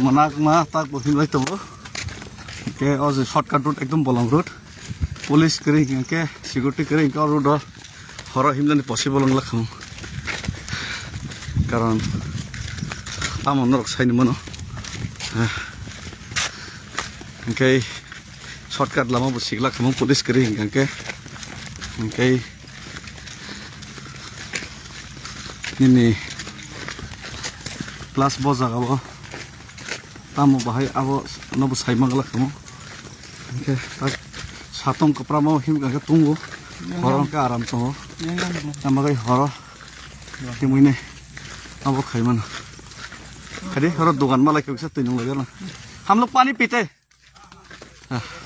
manak ma tak bohin lai tobo ke oz shortcut route ekdom bolong road police kering ke security kering ka road horo himlani possible ngla kham karon amon norok saini mono ke shortcut lama bo sigla kham police kering ke ini plus boza gabo tamu bahai abo nobo saimangla khamo ke tak satong kapra mo him ka tungu horong ka aram to amagai horo timuine abo khaiman खड़ी और दुकान में like तीनों लगे ना हम लोग पानी पीते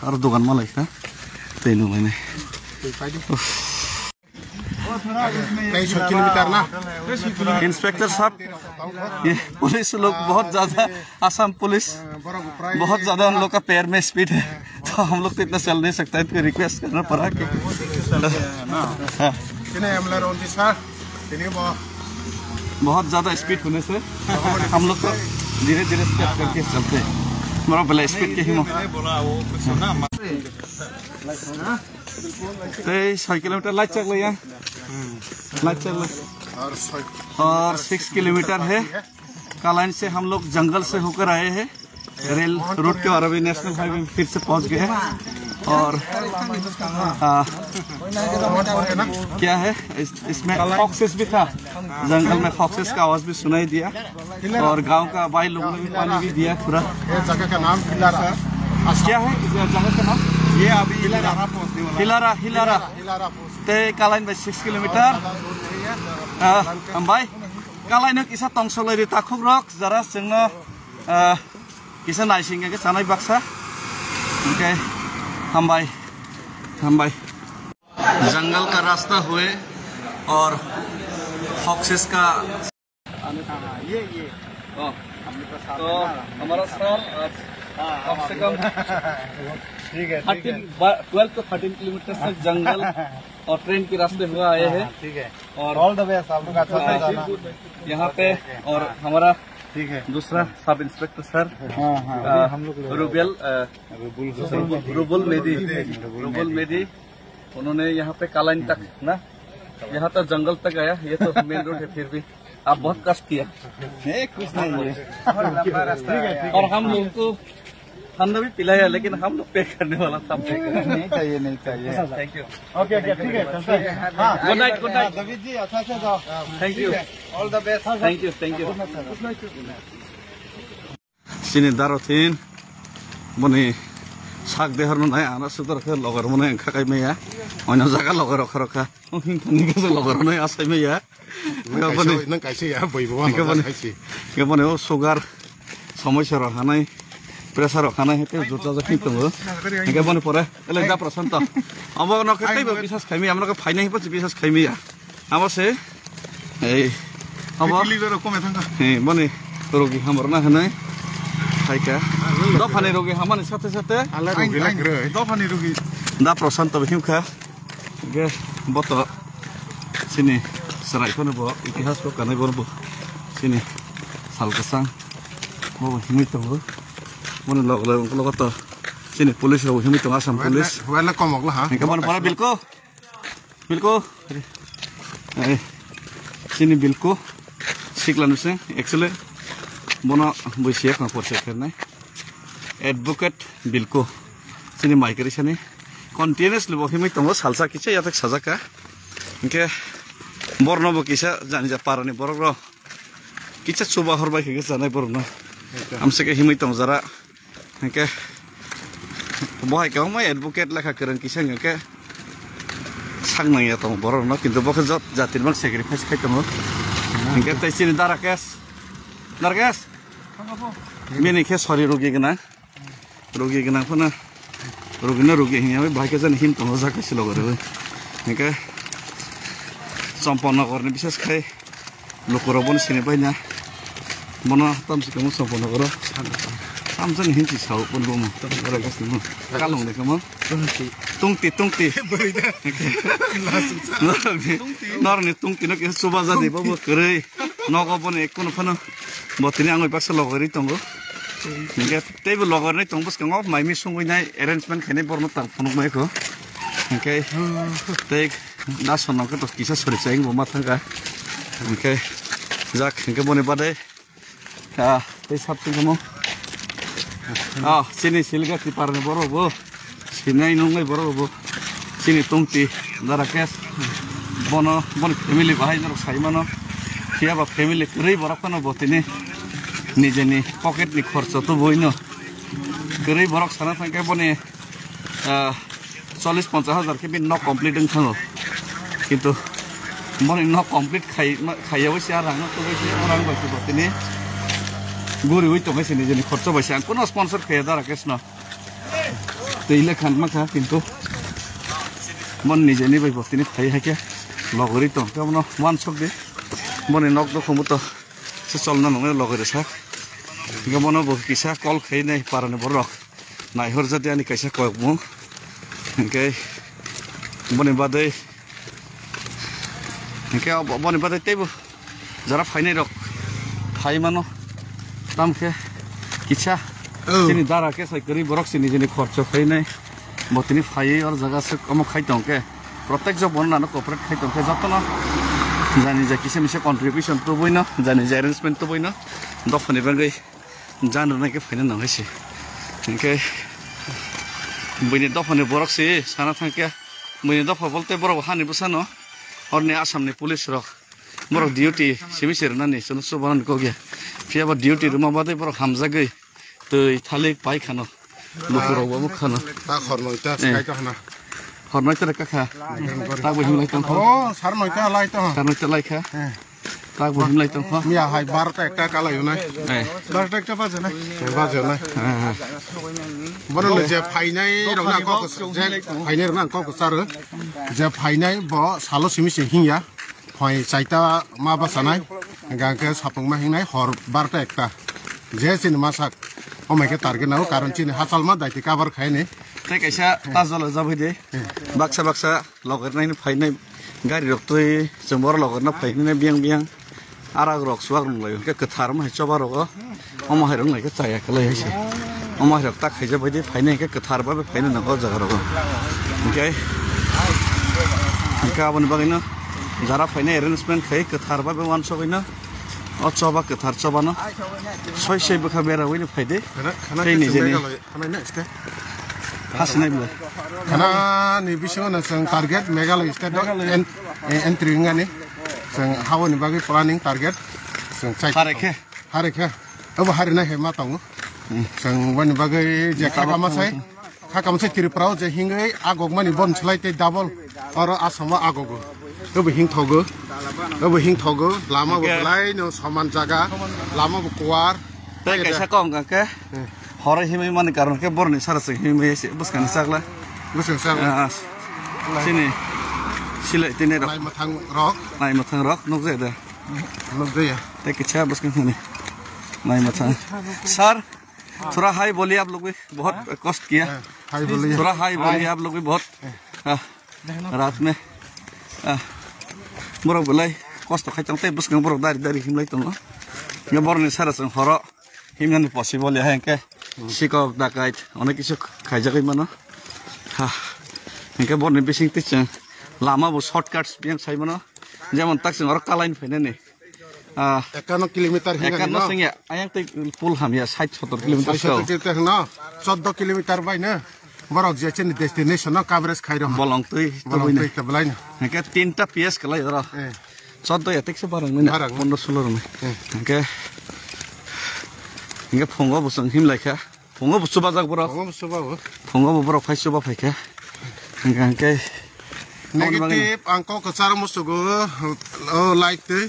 और दुकान में लाइक तीनों लेने किलोमीटर ना इंस्पेक्टर साहब ये पुलिस लोग बहुत ज्यादा आसाम पुलिस बहुत ज्यादा उन लोग का पैर में स्पीड है तो हम लोग तो इतना चल नहीं सकता है तो रिक्वेस्ट करना पड़ा कि बहुत ज्यादा स्पीड होने से हम लोग को धीरे धीरे स्पीड करके चलते हैं हमारा पहले स्पीड के ही 6 किलोमीटर लाइट चल रही है और 6 किलोमीटर है कालाइन से हम लोग जंगल से होकर आए हैं रेल रोड के अरबी नेशनल हाईवे में फिर से पहुंच गए हैं और क्या है इसमें फॉक्सेस भी था जंगल में फॉक्सेस का आवाज भी सुनाई दिया और गांव का भाई लोगों ने भी पानी भी दिया पूरा जगह का नाम हिलारा क्या है जगह का नाम ये अभी हिलारा ते कालाइन बाय 6 किलोमीटर भाई कालाइन किसा तंसलैरि ताखुक रक जरा जोंनो किसा नायसिंगे के जानाय बाक्सा ओके हम भाई जंगल का रास्ता हुए और फॉक्सेस का ये तो हमारा सर कम से कम ठीक है 12 to 13 किलोमीटर तक जंगल और ट्रेन के रास्ते हुआ आए हैं ठीक है और ऑल द बेस्ट आप लोग अच्छा से जाना यहाँ पे और हमारा ठीक है दूसरा सब इंस्पेक्टर सर हम लोग रुबुल मेदी उन्होंने यहाँ पे कालाइन तक ना यहाँ तक जंगल तक आया ये तो मेन रोड है फिर भी आप बहुत कष्ट किया कुछ नहीं है और हम लोग को खाना भी पिलाया लेकिन हम लोग पे करने वाला था नहीं चाहिए थैंक यू ओके ठीक है गुड नाइट दविद जी अच्छा से जाओ thank you all the best thank you सिनी दारोथिन बने साग देहर में नहीं आना सुधर के लगर में नहीं खाई में या अन्य जगह लगर रखा लगर नहीं आसाई में या बने वो सुगार समस्या रखा प्रेसार रखा जुटा जखी दो बने पड़े जा प्रशांत अब विश्वास खाई हम लोग फाइन विश्वास खाई अब से बने रोगी हमारा है खाइका दफानी रोगी हमारे साथे साथे दफानी रोगी दा प्रशांत हिमखा गे बत सिनी सरायखौनो बो इतिहास को कानाय बरबो सिनी सालकासां बो हिमै दंबो मन लगत सिनी पुलिस रो हिमै दं आसाम पुलिस वेला कमगला हा केमन परा बिल्को सिनी बिल्को सिक्लानुसे एक्चुअली बना बैसिया का परसे करना एडवोकेट बिल्को सिनी माइकरी सने कन्टिन्यूअसली बहिमै दंबो सालसा किसे या तक सजा का इनके बर्नबो किसा जानि जा पारानि बरग र किसा सुबा हरबाय के जानाय बरन हमसे के हिमै दं जरा इनके बहाय के हम एडवोकेट लेखा करन किसा इनके सांनाया दं बरन किन्तु बख जातिरबां सेक्रिफाइस खाय दं इनके तैसिनि दाराकेस मेने के सरी रोगी गना फना रोगी हिंगा भाई के जान हिम तो मजा कैसे लोग रे इनके संपन्न करने विशेष खाए लोकर बन सिने पाइना मना तमसे कम संपन्न करो हम जन हिंची साउ पन बम रे गासिम कालंग ने कम तुंगती नरने तुंगती न के सुबा जादे बाबो करे नगो बन एक कोन fun बतिनि आंगै pass लगरि तंगो hingga table logo này tong bus kengop mai mi sungui nai arrangement khene borno tang phonok mai ko hingga tei das phonok ke to kisa sori cheng bo ma thanga hingga jak hingga bone bade tei sap sing mo sini silga ti parne boro bo sinai nungai boro bo sini tungti dara kes bono family bahai nor sai mano kia ba family rei borok kono botini নিজেনি pocket নি খরচ তো বইনো গরই বরক সানা থাকা বনে 40-50 হাজার কে ন complete থাঙ্গো কিন্তু বনে ন কমপ্লিট খাইয়াবো সে আর তো বইছে ওরাং বাইছে বতিনি গুরি হই তো বইছে নিজেনি খরচ বইছে আন কোন স্পন্সর খাইয়া দা রাকেশ ন তেইলে খান মাখা কিন্তু মন নিজেনি বাই বতিনি খাই হাকে লগরি তো কেমন ওয়ান শক দে বনে নক তো খমতো সে চলনা নঙে লগরে সাক Gamono bo kisa kol khai nai parane borok nai hor jati ani kaisa ko mu okay bone bade okay bone bade tebo jara phainai rok phai mano tamke kicha sini dara ke sai gari borok sini jeni khorcho khai nai botini phai or jaga se komo khai tongke protek jo bon nano corporate khai tongke jatono jani ja kisa mise contribution to boino jani ja arrangement to boino dofani bangai জানো নাকি ফাইনা না হইছে ওকে বইনি দফানে বরকছে সানা থাকি বইনি দফা বলতে বড় হানি বসানো অরনে আসামনি police rock বড় ডিউটি সিবিসের নানি সনসো বানান কোগে ফিয়াবা ডিউটি রুমা বাদে বড় হামজা গই তই থালে পাই খানো লুকুরাও বাবু খানো তা খরনইতা সাইতা হনা হরনইতা কাখা তা বহিম লাইতাম সার নইতা লাইতা সারনইতা লাইখা তা বহিম লাইতাম মিয়া হাই 12টা একটা কালাইও নাই 12টা একটা বাজে নাই বাজে নাই বড় যে ফাইনাই রনা ক যে ফাইনাই রনা ক সার যে ফাইনাই ব সালো সিমিসে হিয়া ফাই চাইতা মা বাসানাই গাকে সাপং মা হিনাই হর 12টা একটা যে সিনেমা সাক অমাইকে টার্গেট নাও কারণ চিনি হাসাল মা দাইতে কাবার খাইনে তাই কাইসা তাজল যাবই দে বাক্সা বাক্সা লগরনাই ফাইনাই গাড়ি রক্তই জমর লগরনা ফাইনাই বিয়াং বিয়াং আরাগ রক সুয়াগ লই কে কথার मा चबा रग अमा हैरं लाइक चाया कलै हैसे अमा हैरक ता खाइजा बायदि फाइने के कथार बाबे फाइने नगो जगा रग ओके गाबन बागैनो जारा फाइने अरेंजमेंट खाइ कथार बाबे वान सगैनो अ चबा कथार चबानो सय सय बखा बेरा वइनो फाइदे खाना निजेनि खाना ना स्टे हासिनाय बिला खाना नि बिसोनो जों टार्गेट मेघालय स्टेट एन्ट्रि गानि जों हावनि बागै प्लानिं टार्गेट जों हारेखे अब हारिना हे मा दङ जों वनि बागै जे खाकामसाय त्रिपुराव जे हिङै आगगमानि बन सलाइते डाबल आरो आसामा आगगो अब हिंथगो लामा बलाय नो समान जागा लामा बकुवार तै कैसा कम के हर हिमै माने कारण के बरनि सारस हिमै एसे बसखानि सागला सिनि सिलाय तिने रक नाय मथां रक नगजे दे नगजे तै किछा बसखानि नाय मथां सर थोड़ा हाई बोलिए आप लोग भी बहुत कष्ट किया थोड़ा हाई बोलिए आप लोग भी बहुत रात में बरक बोलाय कष्ट खाइतों तै बसखां बरक दारि हिमलाय दङ ये बरनि सारस हर हिमनानि पसिबल है के सिकक डाकाइट अनेक কিছু खाइजाखै मानो इनके बरनि बेसिं तिचों लामा बो शॉर्टकाट्स बियां साइमनो जेमन ताकसिं अर कालाइन फैनानै 51 किलोमीटर हिंगा न संगे आयां तै पुल हामिया 60-70 किलोमीटर 14 किलोमीटर बाइनो बरक जेचेन डेस्टिनेशन कवरेज खाइरो बलंग तै तबलाइन इनके 3टा पीएस कलाई र 14 एटेक से बारंग नै 15-16 मै इनके फंगो बसं हिम लाइखा फंगो बुसुबा जाग बरक फंगो बरक फाइसुबा फाइखा इनके नेगेटिव आंको कचार मुसुगो लाइक ते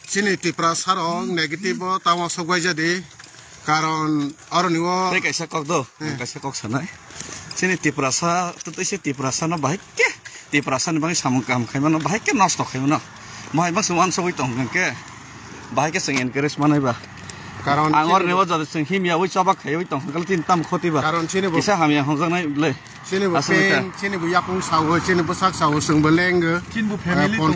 सिनि तिप्रा सारं नेगेटिव तावा सगवाय जादे कारण अरनिवो तै कैसा कक दो कैसा कक सनाय सिनि तिप्रासा त तैसे तिप्रासा न भाइ के तिप्रासा नि बाङै सामु काम खाइमन भाइ के नष्ट खाइमन भाइ बस वान सबै तंग के भाइ के संग एनकरेज मानायबा कारण आंगर नेवा जादे जों हिमिया वइ चबा खाइ वइ तंग कल 3 ताम खतिबा कारण सिनि किसा हामिया हंजानाय ले सिनि बु यापुं सावो सिनि बु साक सावो जोंबो लेंगो किनबु फेमिलि दङ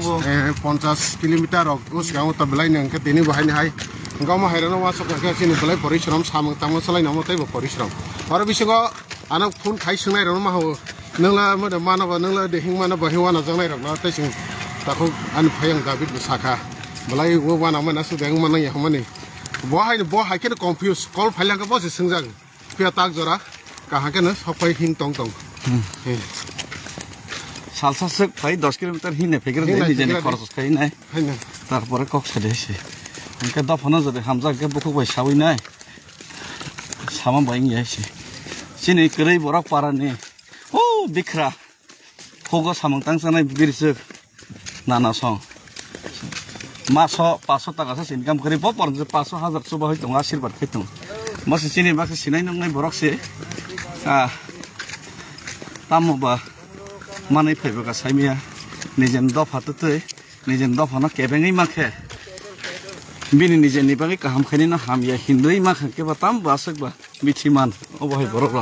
50 किलोमीटर उसगाव तबलाय नंके तिनि बहायनो हाय गाव हायरानो मा सकाखै सिनि बलाय परिश्रम सामं तामं सलायनामो तैबो परिश्रम आरो बिसोरखौ आना फुन खाइ सोंनाय रनो मा हो नोंला मोदे मानबा नोंला देहिं मानबा हिवाना जानाय रनो तैसिं ताखौ आन फायं दाबिद साखा बलाय वो वाना माना सुदें माना यहमानि बो हायके कन्फ्यूज कल फाइलांगा बसे सोंजां पिया ताक जरा काहाकेनो सफाय हिं तंग तंग सालसासो फाय 10 किलोमीटर हिने फेगर दे निजेनि खरच खाइ नाय तारपरे कक सदेसि इनका दफनो जदे हामजा के बुखु बाय सावै नाय सामा बायं यासि सिनि करै बरक पारानि ओ बिखरा होगो सामं तांसानाय बिरसो नाना सं मासो 500 टाका से इनकाम करि पर 500 1000 सुबा होय दं आशीर्वाद खैतं मसे सिनि बाखि सिनाय नंनाय बरकसे तामबा मानै फैबोगा साइमिया निजेन दफातै निजेन दफाना केबेङै माखे बिनि निजेनि बागै काहाम खायनो हामिया हिन्दै माखे के बताम बासकबा मिथिमान अबहाय बरक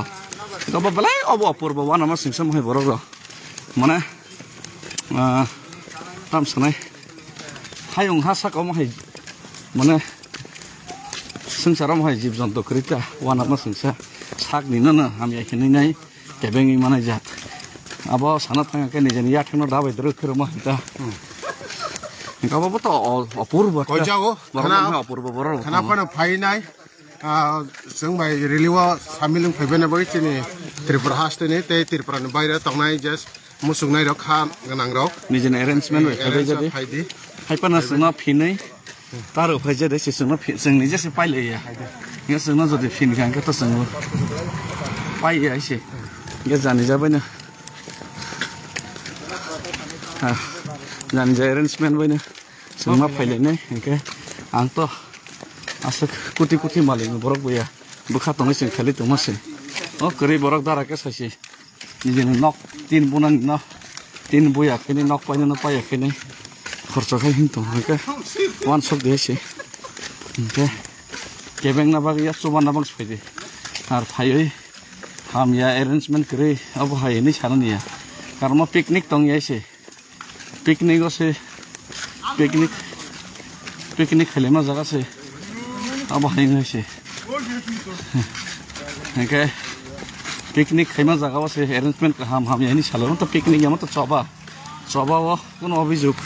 गबा बलाय अब अपूर्व वाना मा सिंसम हाय बरक माने ताम सनाय हायं हासाक अमहाय माने संसाराम हाय जीव जन्तु करिता वाना मा सिंसा साक निनो हामिया हिनै केबेङै माने जात अब साना थाङा के निजेनि याथनो दाबाय दरखर मा हिता गाबाबो त अपूर्व गजागो खाना अपूर्व बर खाना पण फाइनाय जों बाय रिलिवा सामिलुं फैबेना बै तिनि त्रिपुरा हास्टेनि ते त्रिपुरानि बायरा तंनाय जस मुसुंनाय र खा गनां र निजेनि अरेन्जमेन्ट होय जदि फाइदि हाइपाना जोंना फिनै तार उफाय जदि जोंना जोंनि जेसे पाइलैया या जोंना जदि फिन गांके त जों पाइया एसे या जानि जाबायनो जानि जा अरेन्जमेन्ट बायनो जोंना फाइलायनाय इनके आं त आसक कुटी कुटी मालिक बरक बया बुखा तंगै जों खालि तमासे ओ करै बरक दारा के सासे निजेनि नक तीन बुनानि न तीन बुया केनि नक पाइनो न पाया केनि खर्च खाइ हिं तंग इनके वान सक देसे इनके केबें ना बागै सुबा ना बांस फैदे आर फायै हामिया अरेन्जमेन्ट करै अब हायनि साननिया कारण म पिकनिक तंग यासे पिकनिक से पिकनिक खेले मा जगह से अब हाइंग से इनके पिकनिक खेमा जगह से अरेंजमेंट हम यही सालो तो पिकनिक या तो चबा वो कोनो अभियोग